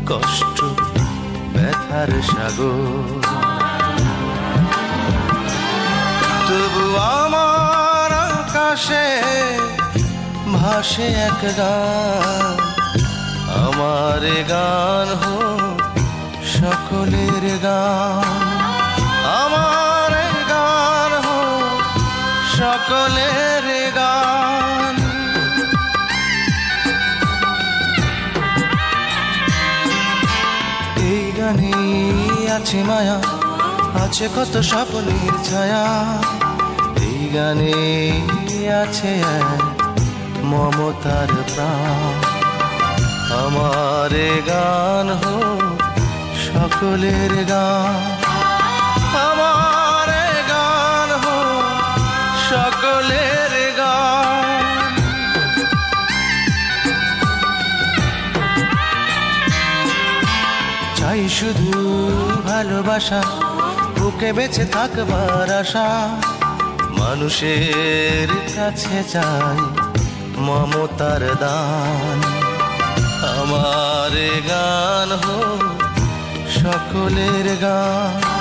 কষ্ট ব্যথার সাগর। তবু আমার আকাশে ভাসে এক গান, আমার গান হোক সকলের গান, আমার গান হোক সকলের গান। এই গানে আছে মায়া, আছে কত স্বপ্নের ছায়া, এই গানে আছে এক মমতার প্রাণ, আমার গান হোক সকলের গান, আমার গান হোক সকলের গান। চাই শুধু ভালোবাসা, বুকে বেঁচে থাকবার আশা, মানুষের কাছে চাই মমতার দান, আমার গান হোক সকলের গান।